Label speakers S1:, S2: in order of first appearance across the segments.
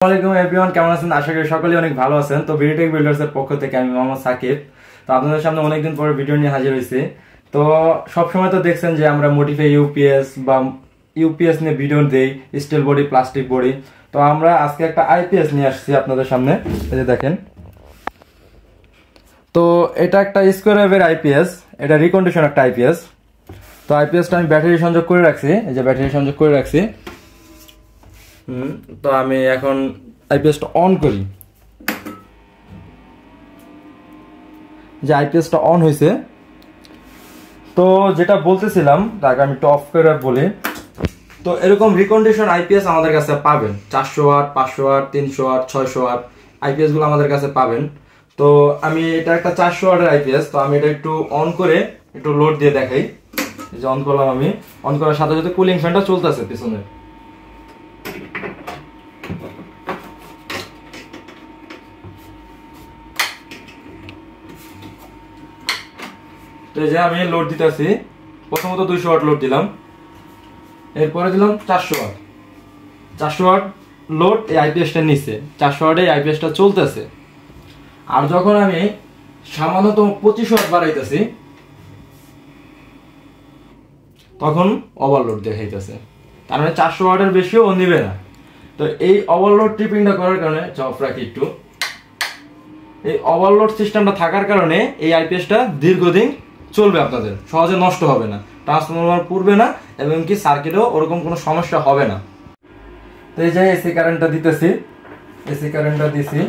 S1: আসসালামু আলাইকুম এভরিওয়ান, কেমন আছেন? আশা করি সকলেই অনেক ভালো আছেন। তো ভিডিওটেক বিল্ডার্সের পক্ষ থেকে আমি মোহাম্মদ সাকিব। তো আপনাদের সামনে অনেকদিন পরে ভিডিও নিয়ে হাজির হয়েছি। তো সবসময় তো দেখছেন যে আমরা মডিফাই ইউপিএস বা ইউপিএস নিয়ে ভিডিও দেই, স্টিল বডি, প্লাস্টিক বডি। তো আমরা আজকে একটা আইপিএস নিয়ে আসছি আপনাদের সামনে, এই যে দেখেন। তো এটা একটা স্কোয়ার ওয়েভের আইপিএস, এটা রিকন্ডিশন একটা আইপিএস। তো আইপিএসটা আমি ব্যাটারি সংযোগ করে রাখছি, এই যে ব্যাটারি সংযোগ করে রাখছি। তো আমি এখন আইপিএসটা অন করি, যে আইপিএসটা অন হয়েছে। তো যেটা বলতেছিলাম তাকে আমি একটু অফ করে বলি। তো এরকম রিকন্ডিশন আইপিএস আমাদের কাছে পাবেন, 400 watt, 500 watt, 300 watt, 600 watt IPS গুলো আমাদের কাছে পাবেন। তো আমি এটা একটা 400 ওয়াটের আইপিএস, তো আমি এটা একটু অন করে একটু লোড দিয়ে দেখাই। যে অন করলাম, আমি অন করার সাথে সাথে কুলিং ফ্যানটা চলতেছে পিছনে। তো এই যে আমি লোড দিতেছি, প্রথমত 200 ওয়াট লোড দিলাম, এরপরে দিলাম 400 ওয়াট। 400 ওয়াট লোড এই আইপিএসটা নিচ্ছে, 400 ওয়াটে এই আইপিএসটা চলতেছে। আর যখন আমি সামান্যতম 25 ওয়াট বাড়াইতেছি, তখন ওভারলোড দেখাইতেছে। তার মানে 400 ওয়াটের বেশিও ও নিবে না। তো এই ওভারলোড ট্রিপিংটা করার কারণে অফ রাখি একটু, এই ওভারলোড সিস্টেমটা থাকার কারণে এই আইপিএসটা দীর্ঘদিন চলবে, আপনাদের সহজে নষ্ট হবে না, ট্রান্সফরমার পুড়বে না, এবং কি সার্কিটেও ওরকম কোনো সমস্যা হবে না। তো এই যে এসি কারেন্টটা দিতেছি, এসি কারেন্টটা দিছি,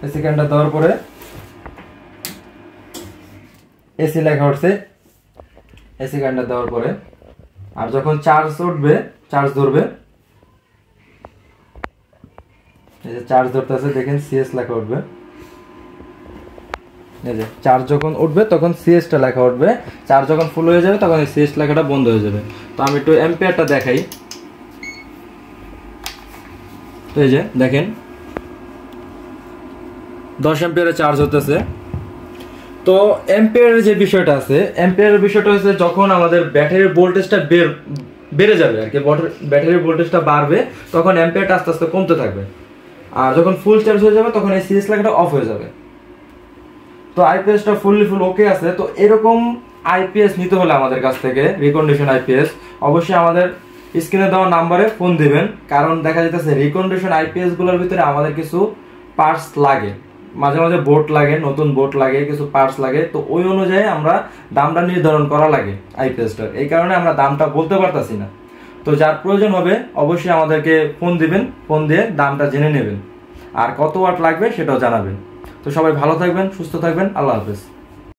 S1: এসি কারেন্টটা দেওয়ার পরে এসি লেখা উঠছে, এসি কারেন্টটা দেওয়ার পরে আর যখন চার্জ উঠবে, চার্জ ধরবে, এই যে চার্জ ধরতেছে, দেখেন সিএস লেখা উঠবে। এই যে চার্জ যখন উঠবে তখন সিএসটা লেখা উঠবে, চার্জ যখন ফুল হয়ে যাবে তখন এই সিএস লেখাটা বন্ধ হয়ে যাবে। তো আমি একটু অ্যাম্পিয়ারটা দেখাই। তো এই যে দেখেন 10 অ্যাম্পিয়ারে চার্জ হতেছে। তো অ্যাম্পিয়ারের যে বিষয়টা আছে, অ্যাম্পিয়ারের বিষয়টা হচ্ছে যখন আমাদের ব্যাটারির ভোল্টেজটা বেড়ে যাবে আর কি, ব্যাটারির ভোল্টেজটা বাড়বে, তখন অ্যাম্পিয়ারটা আস্তে আস্তে কমতে থাকবে। আর যখন ফুল চার্জ হয়ে যাবে তখন এই সিএস লেখাটা অফ হয়ে যাবে। তো আইপিএসটা ফুল ওকে আছে। তো এরকম আইপিএস নিতে হলে আমাদের কাছ থেকে, রিকন্ডিশন আইপিএস, অবশ্যই আমাদের স্ক্রিনে দেওয়া নাম্বারে ফোন দিবেন। কারণ দেখা যাচ্ছে রিকন্ডিশন আইপিএস গুলোর ভিতরে আমাদের কিছু পার্টস লাগে, মাঝে মাঝে বোর্ড লাগে, নতুন বোর্ড লাগে, কিছু পার্টস লাগে। তো ওই অনুযায়ী আমরা দামটা নির্ধারণ করা লাগে আইপিএসটার, এই কারণে আমরা দামটা বলতে পারতাছি না। তো যার প্রয়োজন হবে অবশ্যই আমাদেরকে ফোন দিবেন, ফোন দিয়ে দামটা জেনে নেবেন, আর কত ওয়াট লাগবে সেটাও জানাবেন। তো সবাই ভালো থাকবেন, সুস্থ থাকবেন, আল্লাহ হাফেজ।